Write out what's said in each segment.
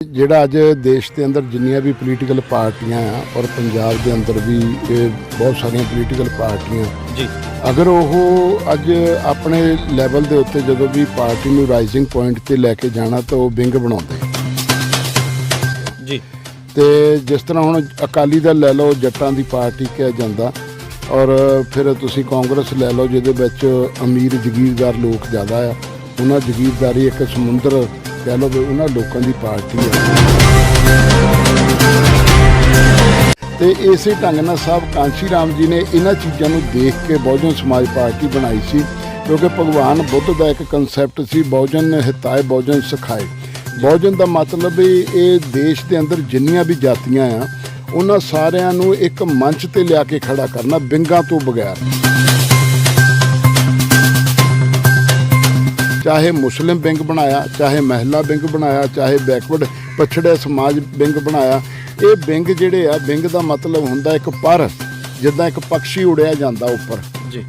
ਜਿਹੜਾ ਅੱਜ ਦੇਸ਼ ਦੇ ਅੰਦਰ ਜਿੰਨੀਆਂ ਵੀ ਪੋਲੀਟੀਕਲ ਪਾਰਟੀਆਂ ਆ ਔਰ ਪੰਜਾਬ ਦੇ ਅੰਦਰ ਵੀ ਇਹ ਬਹੁਤ ਸਾਰੀਆਂ ਪੋਲੀਟੀਕਲ ਪਾਰਟੀਆਂ ਜੀ ਅਗਰ ਉਹ ਅੱਜ ਆਪਣੇ ਲੈਵਲ ਦੇ ਉੱਤੇ ਜਦੋਂ ਵੀ ਪਾਰਟੀ ਨੂੰ ਰਾਈਜ਼ਿੰਗ ਪੁਆਇੰਟ ਤੇ ਲੈ ਕੇ ਜਾਣਾ ਤਾਂ ਉਹ ਵਿੰਗ ਬਣਾਉਂਦੇ ਜੀ। ਤੇ ਜਿਸ ਤਰ੍ਹਾਂ ਹੁਣ ਅਕਾਲੀ ਦਲ ਲੈ ਲਓ, ਜੱਟਾਂ ਦੀ ਪਾਰਟੀ ਕਿਹਾ ਜਾਂਦਾ, ਔਰ ਫਿਰ ਤੁਸੀਂ ਕਾਂਗਰਸ ਲੈ ਲਓ ਜਿਹਦੇ ਵਿੱਚ ਅਮੀਰ ਜਗੀਰਦਾਰ ਲੋਕ ਜ਼ਿਆਦਾ ਆ। ਉਹਨਾਂ ਜਗੀਰਦਾਰੀ ਇੱਕ ਸਮੁੰਦਰ ਕਹਿ ਲਓ ਵੀ ਉਹਨਾਂ ਲੋਕਾਂ ਦੀ ਪਾਰਟੀ ਹੈ। ਤੇ ਇਸੇ ਢੰਗ ਨਾਲ ਸਾਹਿਬ ਕਾਂਸ਼ੀ ਰਾਮ ਜੀ ਨੇ ਇਹਨਾਂ ਚੀਜ਼ਾਂ ਨੂੰ ਦੇਖ ਕੇ ਬਹੁਜਨ ਸਮਾਜ ਪਾਰਟੀ ਬਣਾਈ ਸੀ, ਕਿਉਂਕਿ ਭਗਵਾਨ ਬੁੱਧ ਦਾ ਇੱਕ ਕਨਸੈਪਟ ਸੀ ਬਹੁਜਨ ਹਿਤਾਏ ਬਹੁਜਨ ਸਿਖਾਏ। ਬਹੁਜਨ ਦਾ ਮਤਲਬ ਵੀ ਇਹ ਦੇਸ਼ ਦੇ ਅੰਦਰ ਜਿੰਨੀਆਂ ਵੀ ਜਾਤੀਆਂ ਆ ਉਹਨਾਂ ਸਾਰਿਆਂ ਨੂੰ ਇੱਕ ਮੰਚ ਤੇ ਲਿਆ ਕੇ ਖੜਾ ਕਰਨਾ ਵਿੰਗਾਂ ਤੋਂ ਬਗੈਰ। ਚਾਹੇ ਮੁਸਲਿਮ ਵਿੰਗ ਬਣਾਇਆ, ਚਾਹੇ ਮਹਿਲਾ ਵਿੰਗ ਬਣਾਇਆ, ਚਾਹੇ ਬੈਕਵਰਡ ਪਛੜਿਆ ਸਮਾਜ ਵਿੰਗ ਬਣਾਇਆ। ਇਹ ਵਿੰਗ ਜਿਹੜੇ ਆ, ਵਿੰਗ ਦਾ ਮਤਲਬ ਹੁੰਦਾ ਇੱਕ ਪਰ, ਜਿੱਦਾਂ ਇੱਕ ਪੰਛੀ ਉੜਿਆ ਜਾਂਦਾ ਉੱਪਰ,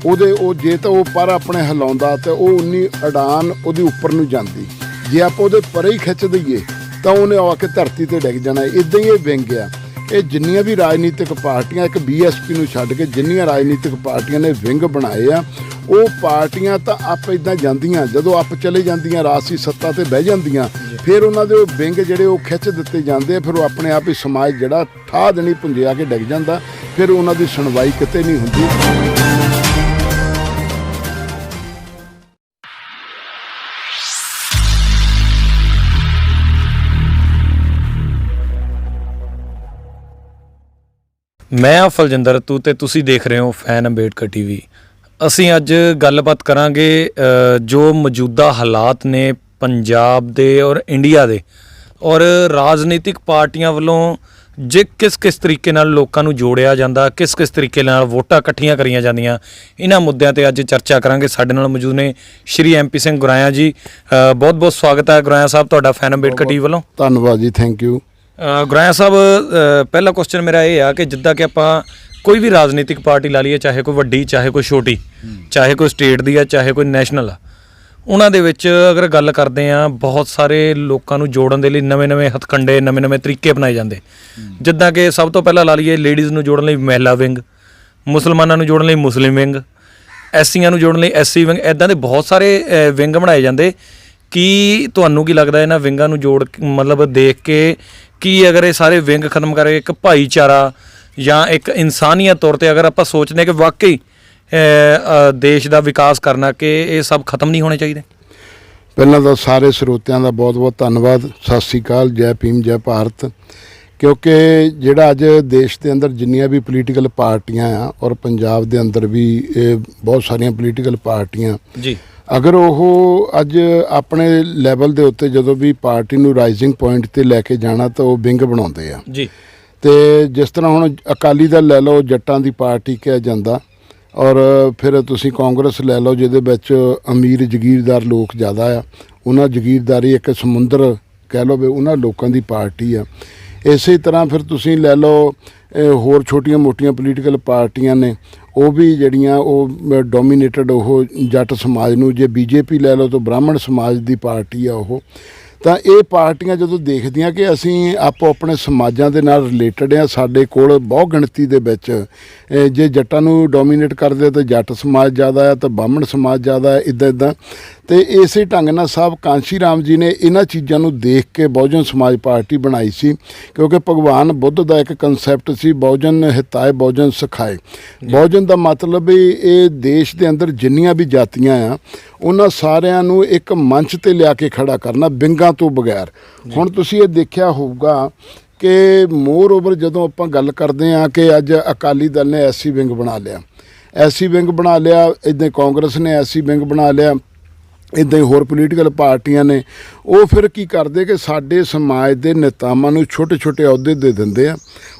ਉਹਦੇ ਉਹ ਜੇ ਤਾਂ ਉਹ ਪਰ ਆਪਣੇ ਹਿਲਾਉਂਦਾ ਤਾਂ ਉਹ ਉਨੀ ਉਡਾਨ ਉਹਦੀ ਉੱਪਰ ਨੂੰ ਜਾਂਦੀ। ਜੇ ਆਪਾਂ ਉਹਦੇ ਪਰੇ ਹੀ ਖਿੱਚ ਦਈਏ ਤਾਂ ਉਹਨੇ ਆ ਕੇ ਧਰਤੀ ਤੇ ਡਿੱਗ ਜਾਣਾ। ਇੱਦਾਂ ਹੀ ਇਹ ਵਿੰਗ ਆ। ਇਹ ਜਿੰਨੀਆਂ ਵੀ ਰਾਜਨੀਤਿਕ ਪਾਰਟੀਆਂ, ਇੱਕ BSP ਨੂੰ ਛੱਡ ਕੇ ਜਿੰਨੀਆਂ ਰਾਜਨੀਤਿਕ ਪਾਰਟੀਆਂ ਨੇ ਵਿੰਗ ਬਣਾਏ ਆ, ਉਹ ਪਾਰਟੀਆਂ ਤਾਂ ਆਪ ਇੱਦਾਂ ਜਾਂਦੀਆਂ, ਜਦੋਂ ਆਪ ਚਲੇ ਜਾਂਦੀਆਂ ਰਾਜਸੀ ਸੱਤਾ ਤੇ ਬਹਿ ਜਾਂਦੀਆਂ, ਫਿਰ ਉਹਨਾਂ ਦੇ ਉਹ ਵਿੰਗ ਜਿਹੜੇ ਉਹ ਖਿੱਚ ਦਿੱਤੇ ਜਾਂਦੇ ਆ। ਫਿਰ ਉਹ ਆਪਣੇ ਆਪ ਹੀ ਸਮਾਜ ਜਿਹੜਾ ਠਾਹ ਦੇਣੀ ਪੁੰਜਿਆ ਕੇ ਡਿੱਗ ਜਾਂਦਾ। ਫਿਰ ਉਹਨਾਂ ਦੀ ਸੁਣਵਾਈ ਕਿਤੇ ਨਹੀਂ ਹੁੰਦੀ। ਮੈਂ ਫਲਜਿੰਦਰ ਤੂ ਤੇ ਤੁਸੀਂ ਦੇਖ ਰਹੇ ਹੋ ਫੈਨ ਅੰਬੇਡਕਰ TV। ਅਸੀਂ ਅੱਜ ਗੱਲਬਾਤ ਕਰਾਂਗੇ ਜੋ ਮੌਜੂਦਾ ਹਾਲਾਤ ਨੇ ਪੰਜਾਬ ਦੇ ਔਰ ਇੰਡੀਆ ਦੇ, ਔਰ ਰਾਜਨੀਤਿਕ ਪਾਰਟੀਆਂ ਵੱਲੋਂ ਜੇ ਕਿਸ ਤਰੀਕੇ ਨਾਲ ਲੋਕਾਂ ਨੂੰ ਜੋੜਿਆ ਜਾਂਦਾ, ਕਿਸ ਤਰੀਕੇ ਨਾਲ ਵੋਟਾਂ ਇਕੱਠੀਆਂ ਕਰੀਆਂ ਜਾਂਦੀਆਂ, ਇਹਨਾਂ ਮੁੱਦਿਆਂ ਤੇ ਅੱਜ ਚਰਚਾ ਕਰਾਂਗੇ। ਸਾਡੇ ਨਾਲ ਮੌਜੂਦ ਨੇ ਸ਼੍ਰੀ MP ਸਿੰਘ ਗੁਰਾਇਆ ਜੀ। ਬਹੁਤ ਬਹੁਤ ਸਵਾਗਤ ਹੈ ਗੁਰਾਇਆ ਸਾਹਿਬ ਤੁਹਾਡਾ ਫੈਨ ਅੰਬੇਡਕਰ TV ਵੱਲੋਂ। ਧੰਨਵਾਦ ਜੀ, ਥੈਂਕ ਯੂ। ਗੁਰਾਇਆ ਸਾਹਿਬ, ਪਹਿਲਾ ਕੁਐਸਚਨ ਮੇਰਾ ਇਹ ਆ ਕਿ ਜਿੱਦਾਂ ਕਿ ਆਪਾਂ ਕੋਈ ਵੀ ਰਾਜਨੀਤਿਕ ਪਾਰਟੀ ਲਾ ਲਈਏ, ਚਾਹੇ ਕੋਈ ਵੱਡੀ, ਚਾਹੇ ਕੋਈ ਛੋਟੀ, ਚਾਹੇ ਕੋਈ ਸਟੇਟ ਦੀ ਆ, ਚਾਹੇ ਕੋਈ ਨੈਸ਼ਨਲ ਆ, ਉਹਨਾਂ ਦੇ ਵਿੱਚ ਅਗਰ ਗੱਲ ਕਰਦੇ ਆ, ਬਹੁਤ ਸਾਰੇ ਲੋਕਾਂ ਨੂੰ ਜੋੜਨ ਦੇ ਲਈ ਨਵੇਂ ਹਥਕੰਡੇ, ਨਵੇਂ ਤਰੀਕੇ ਅਪਣਾਏ ਜਾਂਦੇ। ਜਿੱਦਾਂ ਕਿ ਸਭ ਤੋਂ ਪਹਿਲਾਂ ਲਾ ਲਈਏ ਲੇਡੀਜ਼ ਨੂੰ ਜੋੜਨ ਲਈ ਮਹਿਲਾ ਵਿੰਗ, ਮੁਸਲਮਾਨਾਂ ਨੂੰ ਜੋੜਨ ਲਈ ਮੁਸਲਿਮ ਵਿੰਗ, SCਆਂ ਨੂੰ ਜੋੜਨ ਲਈ SC ਵਿੰਗ, ਇੱਦਾਂ ਦੇ ਬਹੁਤ ਸਾਰੇ ਵਿੰਗ ਬਣਾਏ ਜਾਂਦੇ। ਕੀ ਤੁਹਾਨੂੰ ਕੀ ਲੱਗਦਾ ਇਹਨਾਂ ਵਿੰਗਾਂ ਨੂੰ ਜੋੜ ਮਤਲਬ ਦੇਖ ਕੇ ਕਿ ਅਗਰ ਇਹ ਸਾਰੇ ਵਿੰਗ ਖਤਮ ਕਰਕੇ ਇੱਕ ਭਾਈਚਾਰਾ ਜਾਂ ਇੱਕ ਇਨਸਾਨੀਅਤ ਤੌਰ 'ਤੇ ਅਗਰ ਆਪਾਂ ਸੋਚਦੇ ਕਿ ਵਾਕਈ ਦੇਸ਼ ਦਾ ਵਿਕਾਸ ਕਰਨਾ, ਕਿ ਇਹ ਸਭ ਖਤਮ ਨਹੀਂ ਹੋਣੇ ਚਾਹੀਦੇ? ਪਹਿਲਾਂ ਤਾਂ ਸਾਰੇ ਸਰੋਤਿਆਂ ਦਾ ਬਹੁਤ ਬਹੁਤ ਧੰਨਵਾਦ। ਸਤਿ ਸ਼੍ਰੀ ਅਕਾਲ, ਜੈ ਭੀਮ, ਜੈ ਭਾਰਤ। ਕਿਉਂਕਿ ਜਿਹੜਾ ਅੱਜ ਦੇਸ਼ ਦੇ ਅੰਦਰ ਜਿੰਨੀਆਂ ਵੀ ਪੋਲੀਟੀਕਲ ਪਾਰਟੀਆਂ ਆ ਔਰ ਪੰਜਾਬ ਦੇ ਅੰਦਰ ਵੀ ਇਹ ਬਹੁਤ ਸਾਰੀਆਂ ਪੋਲੀਟੀਕਲ ਪਾਰਟੀਆਂ ਜੀ, ਅਗਰ ਉਹ ਅੱਜ ਆਪਣੇ ਲੈਵਲ ਦੇ ਉੱਤੇ ਜਦੋਂ ਵੀ ਪਾਰਟੀ ਨੂੰ ਰਾਈਜ਼ਿੰਗ ਪੁਆਇੰਟ ਤੇ ਲੈ ਕੇ ਜਾਣਾ ਤਾਂ ਉਹ ਵਿੰਗ ਬਣਾਉਂਦੇ ਆ ਜੀ। ਤੇ ਜਿਸ ਤਰ੍ਹਾਂ ਹੁਣ ਅਕਾਲੀ ਦਲ ਲੈ ਲਓ, ਜੱਟਾਂ ਦੀ ਪਾਰਟੀ ਕਿਹਾ ਜਾਂਦਾ, ਔਰ ਫਿਰ ਤੁਸੀਂ ਕਾਂਗਰਸ ਲੈ ਲਓ ਜਿਹਦੇ ਵਿੱਚ ਅਮੀਰ ਜਗੀਰਦਾਰ ਲੋਕ ਜ਼ਿਆਦਾ ਆ। ਉਹਨਾਂ ਜਗੀਰਦਾਰੀ ਇੱਕ ਸਮੁੰਦਰ ਕਹਿ ਲਓ ਵੀ ਉਹਨਾਂ ਲੋਕਾਂ ਦੀ ਪਾਰਟੀ ਆ। ਇਸੇ ਤਰ੍ਹਾਂ ਫਿਰ ਤੁਸੀਂ ਲੈ ਲਓ ਹੋਰ ਛੋਟੀਆਂ ਮੋਟੀਆਂ ਪੋਲੀਟੀਕਲ ਪਾਰਟੀਆਂ ਨੇ, ਉਹ ਵੀ ਜਿਹੜੀਆਂ ਉਹ ਡੋਮੀਨੇਟਡ ਉਹ ਜੱਟ ਸਮਾਜ ਨੂੰ, ਜੇ BJP ਲੈ ਲਓ ਤਾਂ ਬ੍ਰਾਹਮਣ ਸਮਾਜ ਦੀ ਪਾਰਟੀ ਆ ਉਹ। ਤਾਂ ਇਹ ਪਾਰਟੀਆਂ ਜਦੋਂ ਦੇਖਦੀਆਂ ਕਿ ਅਸੀਂ ਆਪੋ ਆਪਣੇ ਸਮਾਜਾਂ ਦੇ ਨਾਲ ਰਿਲੇਟਡ ਆ, ਸਾਡੇ ਕੋਲ ਬਹੁਤ ਗਿਣਤੀ ਦੇ ਵਿੱਚ ਜੇ ਜੱਟਾਂ ਨੂੰ ਡੋਮੀਨੇਟ ਕਰਦੇ ਤਾਂ ਜੱਟ ਸਮਾਜ ਜ਼ਿਆਦਾ ਆ, ਤਾਂ ਬ੍ਰਾਹਮਣ ਸਮਾਜ ਜ਼ਿਆਦਾ ਹੈ, ਇੱਦਾਂ। ਤੇ ਇਸੇ ਢੰਗ ਨਾਲ ਸਾਹਿਬ ਕਾਂਸ਼ੀ ਰਾਮ ਜੀ ਨੇ ਇਹਨਾਂ ਚੀਜ਼ਾਂ ਨੂੰ ਦੇਖ ਕੇ ਬਹੁਜਨ ਸਮਾਜ ਪਾਰਟੀ ਬਣਾਈ ਸੀ, ਕਿਉਂਕਿ ਭਗਵਾਨ ਬੁੱਧ ਦਾ ਇੱਕ ਕਨਸੈਪਟ ਸੀ ਬਹੁਜਨ ਹਿਤਾਏ ਬਹੁਜਨ ਸਿਖਾਏ। ਬਹੁਜਨ ਦਾ ਮਤਲਬ ਵੀ ਇਹ ਦੇਸ਼ ਦੇ ਅੰਦਰ ਜਿੰਨੀਆਂ ਵੀ ਜਾਤੀਆਂ ਆ ਉਹਨਾਂ ਸਾਰਿਆਂ ਨੂੰ ਇੱਕ ਮੰਚ ਤੇ ਲਿਆ ਕੇ ਖੜਾ ਕਰਨਾ ਵਿੰਗਾਂ ਤੋਂ ਬਗੈਰ। ਹੁਣ ਤੁਸੀਂ ਇਹ ਦੇਖਿਆ ਹੋਊਗਾ ਕਿ ਮੋਰ ਓਵਰ ਜਦੋਂ ਆਪਾਂ ਗੱਲ ਕਰਦੇ ਹਾਂ ਕਿ ਅੱਜ ਅਕਾਲੀ ਦਲ ਨੇ SC ਵਿੰਗ ਬਣਾ ਲਿਆ, SC ਵਿੰਗ ਬਣਾ ਲਿਆ, ਇੱਦਾਂ ਕਾਂਗਰਸ ਨੇ SC ਵਿੰਗ ਬਣਾ ਲਿਆ, ਇੱਦਾਂ ਹੀ ਹੋਰ ਪੋਲੀਟੀਕਲ ਪਾਰਟੀਆਂ ਨੇ, ਉਹ ਫਿਰ ਕੀ ਕਰਦੇ ਕਿ ਸਾਡੇ ਸਮਾਜ ਦੇ ਨੇਤਾਵਾਂ ਨੂੰ ਛੋਟੇ ਅਹੁਦੇ ਦੇ ਦਿੰਦੇ ਆ।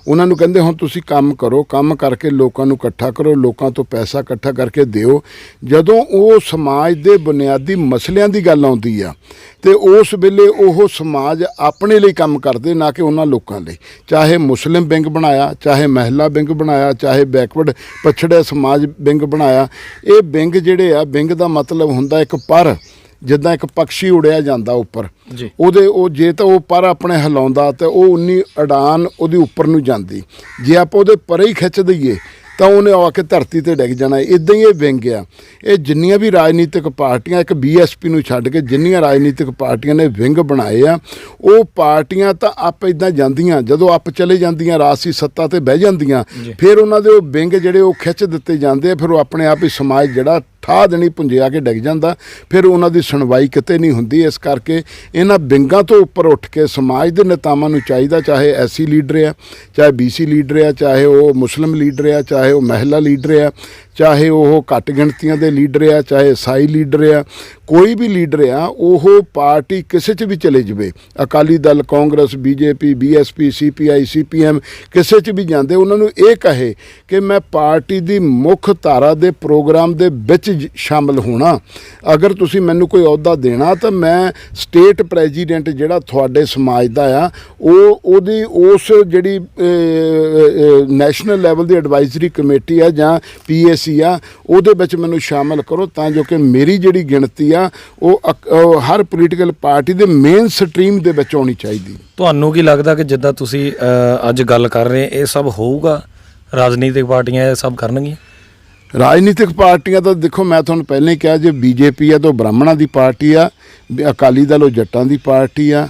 ਉਹਨਾਂ ਨੂੰ ਕਹਿੰਦੇ ਹੁਣ ਤੁਸੀਂ ਕੰਮ ਕਰੋ, ਕੰਮ ਕਰਕੇ ਲੋਕਾਂ ਨੂੰ ਇਕੱਠਾ ਕਰੋ, ਲੋਕਾਂ ਤੋਂ ਪੈਸਾ ਇਕੱਠਾ ਕਰਕੇ ਦਿਓ। ਜਦੋਂ ਉਹ ਸਮਾਜ ਦੇ ਬੁਨਿਆਦੀ ਮਸਲਿਆਂ ਦੀ ਗੱਲ ਆਉਂਦੀ ਆ ਤੇ ਉਸ ਵੇਲੇ ਉਹ ਸਮਾਜ ਆਪਣੇ ਲਈ ਕੰਮ ਕਰਦੇ, ਨਾ ਕਿ ਉਹਨਾਂ ਲੋਕਾਂ ਲਈ। ਚਾਹੇ ਮੁਸਲਿਮ ਵਿੰਗ ਬਣਾਇਆ, ਚਾਹੇ ਮਹਿਲਾ ਵਿੰਗ ਬਣਾਇਆ, ਚਾਹੇ ਬੈਕਵਰਡ ਪਛੜਿਆ ਸਮਾਜ ਵਿੰਗ ਬਣਾਇਆ। ਇਹ ਵਿੰਗ ਜਿਹੜੇ ਆ, ਵਿੰਗ ਦਾ ਮਤਲਬ ਹੁੰਦਾ ਇੱਕ ਪਰ, ਜਿੱਦਾਂ ਇੱਕ ਪੰਛੀ ਉੜਿਆ ਜਾਂਦਾ ਉੱਪਰ ਜੀ ਉਹਦੇ ਉਹ ਜੇ ਤਾਂ ਉਹ ਪਰ ਆਪਣੇ ਹਿਲਾਉਂਦਾ ਤੇ ਉਹ ਉਨੀ ਉਡਾਨ ਉਹਦੇ ਉੱਪਰ ਨੂੰ ਜਾਂਦੀ, ਜੇ ਆਪਾਂ ਉਹਦੇ ਪਰੇ ਹੀ ਖਿੱਚ ਦਈਏ ਤਾਂ ਉਹਨੇ ਆ ਕੇ ਧਰਤੀ ਤੇ ਡਿੱਗ ਜਾਣਾ। ਇਦਾਂ ਹੀ ਇਹ ਵਿੰਗ ਆ। ਇਹ ਜਿੰਨੀਆਂ ਵੀ ਰਾਜਨੀਤਿਕ ਪਾਰਟੀਆਂ, ਇੱਕ ਬੀਐਸਪੀ ਨੂੰ ਛੱਡ ਕੇ ਜਿੰਨੀਆਂ ਰਾਜਨੀਤਿਕ ਪਾਰਟੀਆਂ ਨੇ ਵਿੰਗ ਬਣਾਏ ਆ, ਉਹ ਪਾਰਟੀਆਂ ਤਾਂ ਆਪ ਇਦਾਂ ਜਾਂਦੀਆਂ, ਜਦੋਂ ਆਪ ਚਲੇ ਜਾਂਦੀਆਂ ਰਾਜਸੀ ਸੱਤਾ ਤੇ ਬਹਿ ਜਾਂਦੀਆਂ, ਫਿਰ ਉਹਨਾਂ ਦੇ ਉਹ ਵਿੰਗ ਜਿਹੜੇ ਉਹ ਖਿੱਚ ਦਿੱਤੇ ਜਾਂਦੇ ਆ, ਫਿਰ ਉਹ ਆਪਣੇ ਆਪ ਹੀ ਸਮਾਜ ਜਿਹੜਾ ਠਾਹ ਦੇਣੀ ਪੁੰਜਿਆ ਕੇ ਡਿੱਗ ਜਾਂਦਾ, ਫਿਰ ਉਹਨਾਂ ਦੀ ਸੁਣਵਾਈ ਕਿਤੇ ਨਹੀਂ ਹੁੰਦੀ। ਇਸ ਕਰਕੇ ਇਹਨਾਂ ਵਿੰਗਾਂ ਤੋਂ ਉੱਪਰ ਉੱਠ ਕੇ ਸਮਾਜ ਦੇ ਨੇਤਾਵਾਂ ਨੂੰ ਚਾਹੀਦਾ, ਚਾਹੇ ਐਸਸੀ ਲੀਡਰ ਆ, ਚਾਹੇ ਬੀਸੀ ਲੀਡਰ ਆ, ਚਾਹੇ ਉਹ ਮੁਸਲਿਮ ਲੀਡਰ ਆ, ਚਾਹੇ ਉਹ ਮਹਿਲਾ ਲੀਡਰ ਆ, ਚਾਹੇ ਉਹ ਘੱਟ ਗਿਣਤੀਆਂ ਦੇ ਲੀਡਰ ਆ, ਚਾਹੇ ਈਸਾਈ ਲੀਡਰ ਆ, ਕੋਈ ਵੀ ਲੀਡਰ ਆ, ਉਹ ਪਾਰਟੀ ਕਿਸੇ 'ਚ ਵੀ ਚਲੇ ਜਾਵੇ, Akali Dal, Congress, BJP, BSP, CPI, CPM, ਕਿਸੇ 'ਚ ਵੀ ਜਾਂਦੇ, ਉਹਨਾਂ ਨੂੰ ਇਹ ਕਹੇ ਕਿ ਮੈਂ ਪਾਰਟੀ ਦੀ ਮੁੱਖ ਧਾਰਾ ਦੇ ਪ੍ਰੋਗਰਾਮ ਦੇ ਵਿੱਚ ਸ਼ਾਮਲ ਹੋਣਾ। ਅਗਰ ਤੁਸੀਂ ਮੈਨੂੰ ਕੋਈ ਅਹੁਦਾ ਦੇਣਾ ਤਾਂ ਮੈਂ ਸਟੇਟ ਪ੍ਰੈਜ਼ੀਡੈਂਟ ਜਿਹੜਾ ਤੁਹਾਡੇ ਸਮਾਜ ਦਾ ਆ, ਉਹਦੀ ਉਸ ਜਿਹੜੀ ਨੈਸ਼ਨਲ ਲੈਵਲ ਦੀ ਐਡਵਾਈਜ਼ਰੀ ਕਮੇਟੀ ਆ ਜਾਂ PAC ਆ, ਉਹਦੇ ਵਿੱਚ ਮੈਨੂੰ ਸ਼ਾਮਲ ਕਰੋ, ਤਾਂ ਜੋ ਕਿ ਮੇਰੀ ਜਿਹੜੀ ਗਿਣਤੀ ਆ ਉਹ ਹਰ ਪੋਲੀਟੀਕਲ ਪਾਰਟੀ ਦੇ ਮੇਨ ਸਟਰੀਮ ਦੇ ਵਿੱਚ ਆਉਣੀ ਚਾਹੀਦੀ। ਤੁਹਾਨੂੰ ਕੀ ਲੱਗਦਾ ਕਿ ਜਿੱਦਾਂ ਤੁਸੀਂ ਅੱਜ ਗੱਲ ਕਰ ਰਹੇ, ਇਹ ਸਭ ਹੋਊਗਾ? ਰਾਜਨੀਤਿਕ ਪਾਰਟੀਆਂ ਇਹ ਸਭ ਕਰਨਗੀਆਂ? ਰਾਜਨੀਤਿਕ ਪਾਰਟੀਆਂ ਤਾਂ ਦੇਖੋ, ਮੈਂ ਤੁਹਾਨੂੰ ਪਹਿਲਾਂ ਹੀ ਕਿਹਾ, ਜੇ ਬੀਜੇਪੀ ਆ ਤਾਂ ਉਹ ਬ੍ਰਾਹਮਣਾਂ ਦੀ ਪਾਰਟੀ ਆ, ਅਕਾਲੀ ਦਲ ਉਹ ਜੱਟਾਂ ਦੀ ਪਾਰਟੀ ਆ।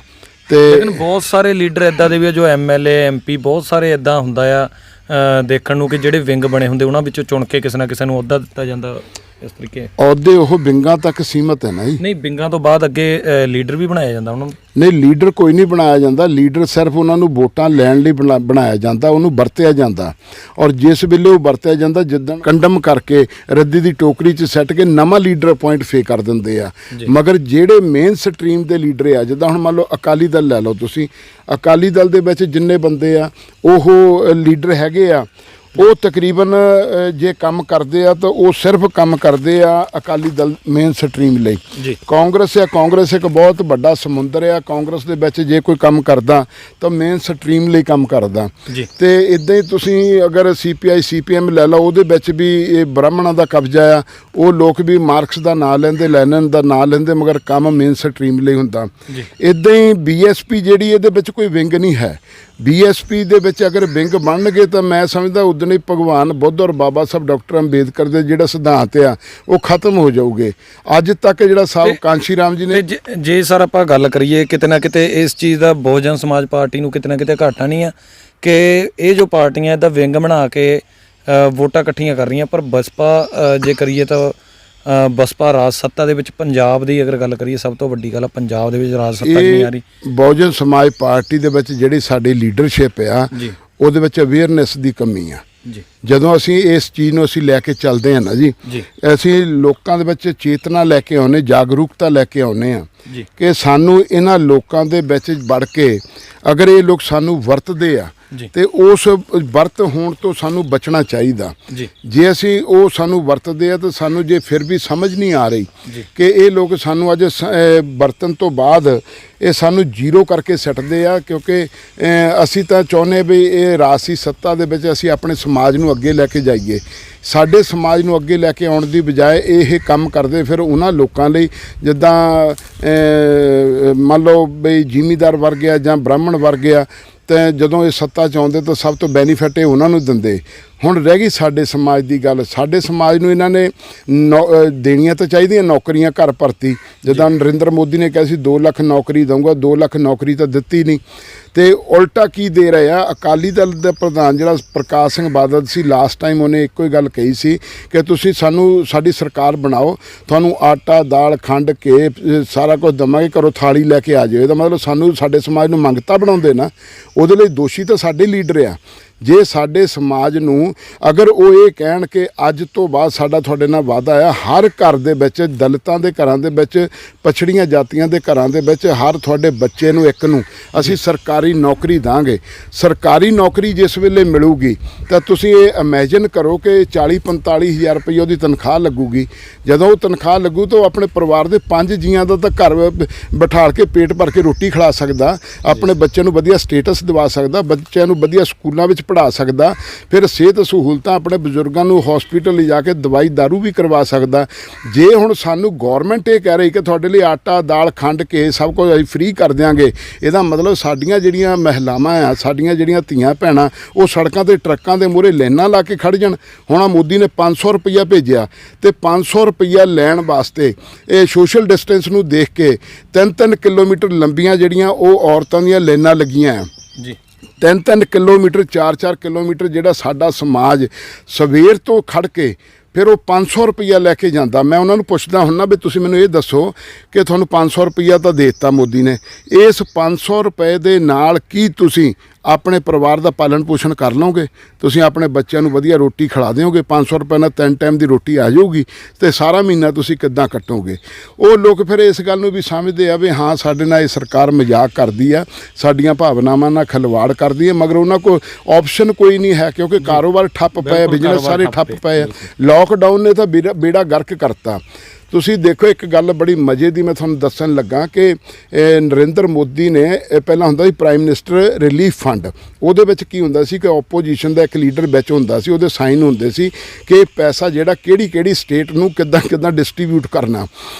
ਤੇ ਲੇਕਿਨ ਬਹੁਤ ਸਾਰੇ ਲੀਡਰ ਇੱਦਾਂ ਦੇ ਵੀ ਆ ਜੋ MLA MP ਬਹੁਤ ਸਾਰੇ ਇੱਦਾਂ ਹੁੰਦਾ ਆ ਦੇਖਣ ਨੂੰ ਕਿ ਜਿਹੜੇ ਵਿੰਗ ਬਣੇ ਹੁੰਦੇ ਉਹਨਾਂ ਵਿੱਚੋਂ ਚੁਣ ਕੇ ਕਿਸੇ ਨਾ ਕਿਸੇ ਨੂੰ ਅਹੁਦਾ ਦਿੱਤਾ ਜਾਂਦਾ ਇਸ ਤਰੀਕੇ। ਅਹੁਦੇ ਉਹ ਵਿੰਗਾਂ ਤੱਕ ਸੀਮਤ ਹੈ ਨਾ ਜੀ। ਨਹੀਂ, ਵਿੰਗਾਂ ਤੋਂ ਬਾਅਦ ਅੱਗੇ ਲੀਡਰ ਵੀ ਬਣਾਇਆ ਜਾਂਦਾ ਉਹਨਾਂ ਨੂੰ? ਨਹੀਂ, ਲੀਡਰ ਕੋਈ ਨਹੀਂ ਬਣਾਇਆ ਜਾਂਦਾ। ਲੀਡਰ ਸਿਰਫ ਉਹਨਾਂ ਨੂੰ ਵੋਟਾਂ ਲੈਣ ਲਈ ਬਣਾਇਆ ਜਾਂਦਾ, ਉਹਨੂੰ ਵਰਤਿਆ ਜਾਂਦਾ। ਔਰ ਜਿਸ ਵੇਲੇ ਉਹ ਵਰਤਿਆ ਜਾਂਦਾ, ਜਿੱਦਣ ਕੰਡਮ ਕਰਕੇ ਰੱਦੀ ਦੀ ਟੋਕਰੀ 'ਚ ਸੱਟ ਕੇ ਨਵਾਂ ਲੀਡਰ ਅਪੁਆਇੰਟ ਫੇ ਕਰ ਦਿੰਦੇ ਆ। ਮਗਰ ਜਿਹੜੇ ਮੇਨ ਸਟਰੀਮ ਦੇ ਲੀਡਰ ਆ, ਜਿੱਦਾਂ ਹੁਣ ਮੰਨ ਲਓ ਅਕਾਲੀ ਦਲ ਲੈ ਲਓ ਤੁਸੀਂ, ਅਕਾਲੀ ਦਲ ਦੇ ਵਿੱਚ ਜਿੰਨੇ ਬੰਦੇ ਆ ਉਹ ਲੀਡਰ ਹੈਗੇ ਆ, ਉਹ ਤਕਰੀਬਨ ਜੇ ਕੰਮ ਕਰਦੇ ਆ ਤਾਂ ਉਹ ਸਿਰਫ ਕੰਮ ਕਰਦੇ ਆ ਅਕਾਲੀ ਦਲ ਮੇਨ ਸਟਰੀਮ ਲਈ। ਕਾਂਗਰਸ ਇੱਕ ਬਹੁਤ ਵੱਡਾ ਸਮੁੰਦਰ ਆ। ਕਾਂਗਰਸ ਦੇ ਵਿੱਚ ਜੇ ਕੋਈ ਕੰਮ ਕਰਦਾ ਤਾਂ ਮੇਨ ਸਟਰੀਮ ਲਈ ਕੰਮ ਕਰਦਾ। ਤੇ ਇਦਾਂ ਹੀ ਤੁਸੀਂ ਅਗਰ CPI CPM ਲੈ ਲਓ, ਉਹਦੇ ਵਿੱਚ ਵੀ ਇਹ ਬ੍ਰਾਹਮਣਾਂ ਦਾ ਕਬਜ਼ਾ ਆ। ਉਹ ਲੋਕ ਵੀ ਮਾਰਕਸ ਦਾ ਨਾਂ ਲੈਂਦੇ, ਲੈਨਨ ਦਾ ਨਾਂ ਲੈਂਦੇ, ਮਗਰ ਕੰਮ ਮੇਨ ਸਟਰੀਮ ਲਈ ਹੁੰਦਾ। ਇਦਾਂ ਹੀ BSP ਜਿਹੜੀ, ਇਹਦੇ ਵਿੱਚ ਕੋਈ ਵਿੰਗ ਨਹੀਂ ਹੈ। BSP ਦੇ ਵਿੱਚ ਅਗਰ ਵਿੰਗ ਬਣਨਗੇ ਤਾਂ ਮੈਂ ਸਮਝਦਾ ਉਦੋਂ ਹੀ ਭਗਵਾਨ ਬੁੱਧ ਔਰ ਬਾਬਾ ਸਾਹਿਬ ਡਾਕਟਰ ਅੰਬੇਦਕਰ ਦੇ ਜਿਹੜਾ ਸਿਧਾਂਤ ਆ ਉਹ ਖਤਮ ਹੋ ਜਾਊਗੇ। ਅੱਜ ਤੱਕ ਜਿਹੜਾ ਸਾਹਿਬ ਕਾਂਸ਼ੀ ਰਾਮ ਜੀ ਨੇ, ਜੇ ਸਰ ਆਪਾਂ ਗੱਲ ਕਰੀਏ, ਕਿਤੇ ਨਾ ਕਿਤੇ ਇਸ ਚੀਜ਼ ਦਾ ਬਹੁਜਨ ਸਮਾਜ ਪਾਰਟੀ ਨੂੰ ਕਿਤੇ ਨਾ ਕਿਤੇ ਘਾਟਾ ਨਹੀਂ ਆ ਕਿ ਇਹ ਜੋ ਪਾਰਟੀਆਂ ਇਹਦਾ ਵਿੰਗ ਬਣਾ ਕੇ ਵੋਟਾਂ ਇਕੱਠੀਆਂ ਕਰ ਰਹੀਆਂ, ਪਰ ਬਸਪਾ ਜੇ ਕਰੀਏ ਤਾਂ ਬਸਪਾ ਰਾਜ ਸੱਤਾ ਦੇ ਵਿੱਚ ਪੰਜਾਬ ਦੀ ਅਗਰ ਗੱਲ ਕਰੀਏ, ਸਭ ਤੋਂ ਵੱਡੀ ਗੱਲ ਆ ਪੰਜਾਬ ਦੇ ਵਿੱਚ ਰਾਜ ਸੱਤਾ ਨਹੀਂ ਆ ਰਹੀ। ਬਹੁਜਨ ਸਮਾਜ ਪਾਰਟੀ ਦੇ ਵਿੱਚ ਜਿਹੜੀ ਸਾਡੀ ਲੀਡਰਸ਼ਿਪ ਆ, ਉਹਦੇ ਵਿੱਚ ਅਵੇਅਰਨੈਸ ਦੀ ਕਮੀ ਆ। ਜਦੋਂ ਅਸੀਂ ਇਸ ਚੀਜ਼ ਨੂੰ ਅਸੀਂ ਲੈ ਕੇ ਚੱਲਦੇ ਹਾਂ ਨਾ ਜੀ, ਅਸੀਂ ਲੋਕਾਂ ਦੇ ਵਿੱਚ ਚੇਤਨਾ ਲੈ ਕੇ ਆਉਂਦੇ, ਜਾਗਰੂਕਤਾ ਲੈ ਕੇ ਆਉਂਦੇ ਹਾਂ ਕਿ ਸਾਨੂੰ ਇਹਨਾਂ ਲੋਕਾਂ ਦੇ ਵਿੱਚ ਵੜ ਕੇ ਅਗਰ ਇਹ ਲੋਕ ਸਾਨੂੰ ਵਰਤਦੇ ਆ ਤੇ ਉਸ ਵਰਤ ਹੋਣ ਤੋਂ ਸਾਨੂੰ ਬਚਣਾ ਚਾਹੀਦਾ। ਜੇ ਅਸੀਂ ਉਹ ਸਾਨੂੰ ਵਰਤਦੇ ਆ ਤਾਂ ਸਾਨੂੰ ਜੇ ਫਿਰ ਵੀ ਸਮਝ ਨਹੀਂ ਆ ਰਹੀ ਕਿ ਇਹ ਲੋਕ ਸਾਨੂੰ ਅੱਜ ਵਰਤਨ ਤੋਂ ਬਾਅਦ ਇਹ ਸਾਨੂੰ ਜ਼ੀਰੋ ਕਰਕੇ ਸੱਟਦੇ ਆ, ਕਿਉਂਕਿ ਅਸੀਂ ਤਾਂ ਚਾਹੁੰਦੇ ਵੀ ਇਹ ਰਾਜਸੀ ਸੱਤਾ ਦੇ ਵਿੱਚ ਅਸੀਂ ਆਪਣੇ ਸਮਾਜ ਨੂੰ ਅੱਗੇ ਲੈ ਕੇ ਜਾਈਏ। ਸਾਡੇ ਸਮਾਜ ਨੂੰ ਅੱਗੇ ਲੈ ਕੇ ਆਉਣ ਦੀ ਬਜਾਏ ਇਹ ਕੰਮ ਕਰਦੇ ਫਿਰ ਉਹਨਾਂ ਲੋਕਾਂ ਲਈ, ਜਿੱਦਾਂ ਮੰਨ ਲਓ ਬਈ ਜ਼ਿਮੀਂਦਾਰ ਵਰਗ ਆ ਜਾਂ ਬ੍ਰਾਹਮਣ ਵਰਗ ਆ, ਤੇ ਜਦੋਂ ਇਹ ਸੱਤਾ 'ਚ ਆਉਂਦੇ ਤਾਂ ਸਭ ਤੋਂ ਬੈਨੀਫਿਟ ਇਹ ਉਹਨਾਂ ਨੂੰ ਦਿੰਦੇ। ਹੁਣ ਰਹਿ ਗਈ ਸਾਡੇ ਸਮਾਜ ਦੀ ਗੱਲ। ਸਾਡੇ ਸਮਾਜ ਨੂੰ ਇਹਨਾਂ ਨੇ ਦੇਣੀਆਂ ਤਾਂ ਚਾਹੀਦੀਆਂ ਨੌਕਰੀਆਂ, ਘਰ ਭਰਤੀ। ਜਿੱਦਾਂ ਨਰਿੰਦਰ ਮੋਦੀ ਨੇ ਕਿਹਾ ਸੀ 2 ਲੱਖ ਨੌਕਰੀ ਦਊਂਗਾ, 2 ਲੱਖ ਨੌਕਰੀ ਤਾਂ ਦਿੱਤੀ ਨਹੀਂ। ਤੇ ਉਲਟਾ ਕੀ ਦੇ ਰਹੇ ਆ? ਅਕਾਲੀ ਦਲ ਦਾ ਪ੍ਰਧਾਨ ਜਿਹੜਾ ਪ੍ਰਕਾਸ਼ ਸਿੰਘ ਬਾਦਲ ਸੀ, ਲਾਸਟ ਟਾਈਮ ਉਹਨੇ ਇੱਕੋ ਹੀ ਗੱਲ ਕਹੀ ਸੀ ਕਿ ਤੁਸੀਂ ਸਾਨੂੰ ਸਾਡੀ ਸਰਕਾਰ ਬਣਾਓ, ਤੁਹਾਨੂੰ ਆਟਾ, ਦਾਲ, ਖੰਡ, ਘੇ ਸਾਰਾ ਕੁਝ ਦੇਵਾਂਗੇ, ਘਰੋਂ ਥਾਲੀ ਲੈ ਕੇ ਆ ਜਾਓ। ਇਹਦਾ ਮਤਲਬ ਸਾਨੂੰ, ਸਾਡੇ ਸਮਾਜ ਨੂੰ ਮੰਗਤਾ ਬਣਾਉਂਦੇ ਨਾ, ਉਹਦੇ ਲਈ ਦੋਸ਼ੀ ਤਾਂ ਸਾਡੇ ਲੀਡਰ ਆ। ਜੇ ਸਾਡੇ ਸਮਾਜ ਨੂੰ ਅਗਰ ਉਹ ਇਹ ਕਹਿਣ ਕਿ ਅੱਜ ਤੋਂ ਬਾਅਦ ਸਾਡਾ ਤੁਹਾਡੇ ਨਾਲ ਵਾਅਦਾ ਆ, ਹਰ ਘਰ ਦੇ ਵਿੱਚ, ਦਲਿਤਾਂ ਦੇ ਘਰਾਂ ਦੇ ਵਿੱਚ, ਪਛੜੀਆਂ ਜਾਤੀਆਂ ਦੇ ਘਰਾਂ ਦੇ ਵਿੱਚ, ਹਰ ਤੁਹਾਡੇ ਬੱਚੇ ਨੂੰ ਇੱਕ ਨੂੰ ਅਸੀਂ ਸਰਕਾਰੀ ਨੌਕਰੀ ਦਾਂਗੇ। ਸਰਕਾਰੀ ਨੌਕਰੀ ਜਿਸ ਵੇਲੇ ਮਿਲੂਗੀ ਤਾਂ ਤੁਸੀਂ ਇਹ ਇਮੈਜਿਨ ਕਰੋ ਕਿ 40-45 ਹਜ਼ਾਰ ਰੁਪਏ ਉਹਦੀ ਤਨਖਾਹ ਲੱਗੂਗੀ। ਜਦੋਂ ਉਹ ਤਨਖਾਹ ਲੱਗੂ ਤਾਂ ਉਹ ਆਪਣੇ ਪਰਿਵਾਰ ਦੇ 5 ਜੀਆਂ ਦਾ ਤਾਂ ਘਰ ਬਿਠਾ ਕੇ ਪੇਟ ਭਰ ਕੇ ਰੋਟੀ ਖਿਲਾ ਸਕਦਾ, ਆਪਣੇ ਬੱਚੇ ਨੂੰ ਵਧੀਆ ਸਟੇਟਸ ਦਿਵਾ ਸਕਦਾ, ਬੱਚਿਆਂ ਨੂੰ ਵਧੀਆ ਸਕੂਲਾਂ ਵਿੱਚ ਪੜ੍ਹਾ ਸਕਦਾ, ਫਿਰ ਸਿਹਤ ਸਹੂਲਤਾਂ ਆਪਣੇ ਬਜ਼ੁਰਗਾਂ ਨੂੰ ਹਸਪੀਟਲ ਲਿਜਾ ਕੇ ਦਵਾਈ ਦਾਰੂ ਵੀ ਕਰਵਾ ਸਕਦਾ। ਜੇ ਹੁਣ ਸਾਨੂੰ ਗੌਰਮੈਂਟ ਇਹ ਕਹਿ ਰਹੀ ਕਿ ਤੁਹਾਡੇ ਲਈ ਆਟਾ ਦਾਲ ਖੰਡ ਕੇ ਸਭ ਕੁਝ ਅਸੀਂ ਫ੍ਰੀ ਕਰ ਦਿਆਂਗੇ, ਇਹਦਾ ਮਤਲਬ ਸਾਡੀਆਂ ਜਿਹੜੀਆਂ ਮਹਿਲਾਵਾਂ ਆ, ਸਾਡੀਆਂ ਜਿਹੜੀਆਂ ਧੀਆਂ ਭੈਣਾਂ, ਉਹ ਸੜਕਾਂ ਤੇ ਟਰੱਕਾਂ ਦੇ ਮੂਹਰੇ ਲਾਈਨਾਂ ਲਾ ਕੇ ਖੜ ਜਾਣ। ਹੁਣ ਆਹ ਮੋਦੀ ਨੇ 500 ਰੁਪਈਆ ਭੇਜਿਆ ਤੇ 500 ਰੁਪਈਆ ਲੈਣ ਵਾਸਤੇ ਇਹ ਸੋਸ਼ਲ ਡਿਸਟੈਂਸ ਨੂੰ ਦੇਖ ਕੇ 3-3 ਕਿਲੋਮੀਟਰ ਲੰਬੀਆਂ ਜਿਹੜੀਆਂ ਉਹ ਔਰਤਾਂ ਦੀਆਂ ਲਾਈਨਾਂ ਲੱਗੀਆਂ ਜੀ। 3-3 ਕਿਲੋਮੀਟਰ 4-4 ਕਿਲੋਮੀਟਰ ਜਿਹੜਾ ਸਾਡਾ ਸਮਾਜ ਸਵੇਰ ਤੋਂ ਖੜ ਕੇ ਫਿਰ ਉਹ 500 ਰੁਪਈਆ ਲੈ ਕੇ ਜਾਂਦਾ। ਮੈਂ ਉਹਨਾਂ ਨੂੰ ਪੁੱਛਦਾ ਹੁੰਦਾ ਵੀ ਤੁਸੀਂ ਮੈਨੂੰ ਇਹ ਦੱਸੋ ਕਿ ਤੁਹਾਨੂੰ 500 ਰੁਪਈਆ ਤਾਂ ਦੇ ਦਿੱਤਾ ਮੋਦੀ ਨੇ, ਇਸ 500 ਰੁਪਏ ਦੇ ਨਾਲ ਕੀ ਤੁਸੀਂ ਆਪਣੇ ਪਰਿਵਾਰ ਦਾ ਪਾਲਣ ਪੋਸ਼ਣ ਕਰ ਲਓਗੇ? ਤੁਸੀਂ ਆਪਣੇ ਬੱਚਿਆਂ ਨੂੰ ਵਧੀਆ ਰੋਟੀ ਖਿਲਾ ਦਿਓਗੇ? 500 ਰੁਪਏ ਨਾਲ 3 ਟਾਈਮ ਦੀ ਰੋਟੀ ਆ ਜਾਊਗੀ ਤੇ ਸਾਰਾ ਮਹੀਨਾ ਤੁਸੀਂ ਕਿੱਦਾਂ ਕੱਟੋਗੇ? ਉਹ ਲੋਕ ਫਿਰ ਇਸ ਗੱਲ ਨੂੰ ਵੀ ਸਮਝਦੇ ਆ ਵੀ ਹਾਂ ਸਾਡੇ ਨਾਲ ਇਹ ਸਰਕਾਰ ਮਜ਼ਾਕ ਕਰਦੀ ਆ, ਸਾਡੀਆਂ ਭਾਵਨਾਵਾਂ ਨਾਲ ਖਿਲਵਾੜ ਕਰਦੀ ਹੈ, ਮਗਰ ਉਹਨਾਂ ਕੋਲ ਆਪਸ਼ਨ ਕੋਈ ਨਹੀਂ ਹੈ ਕਿਉਂਕਿ ਕਾਰੋਬਾਰ ਠੱਪ ਪਏ, ਬਿਜ਼ਨਸ ਸਾਰੇ ਠੱਪ ਪਏ ਆ। ਲੋਕਡਾਊਨ ਨੇ ਤਾਂ ਬੇੜਾ ਗਰਕ ਕਰਤਾ। ਤੁਸੀਂ ਦੇਖੋ ਇੱਕ ਗੱਲ ਬੜੀ ਮਜ਼ੇ ਦੀ ਮੈਂ ਤੁਹਾਨੂੰ ਦੱਸਣ ਲੱਗਾ ਕਿ ਨਰਿੰਦਰ ਮੋਦੀ ਨੇ ਪਹਿਲਾਂ ਹੁੰਦਾ ਸੀ ਪ੍ਰਾਈਮ ਮਿਨਿਸਟਰ ਰਿਲੀਫ ਫੰਡ, ਉਹਦੇ ਵਿੱਚ ਕੀ ਹੁੰਦਾ ਸੀ ਕਿ ਓਪੋਜੀਸ਼ਨ ਦਾ ਇੱਕ ਲੀਡਰ ਵਿੱਚ ਹੁੰਦਾ ਸੀ, ਉਹਦੇ ਸਾਈਨ ਹੁੰਦੇ ਸੀ ਕਿ ਪੈਸਾ ਜਿਹੜਾ ਕਿਹੜੀ ਸਟੇਟ ਨੂੰ ਕਿੱਦਾਂ ਡਿਸਟ੍ਰੀਬਿਊਟ ਕਰਨਾ।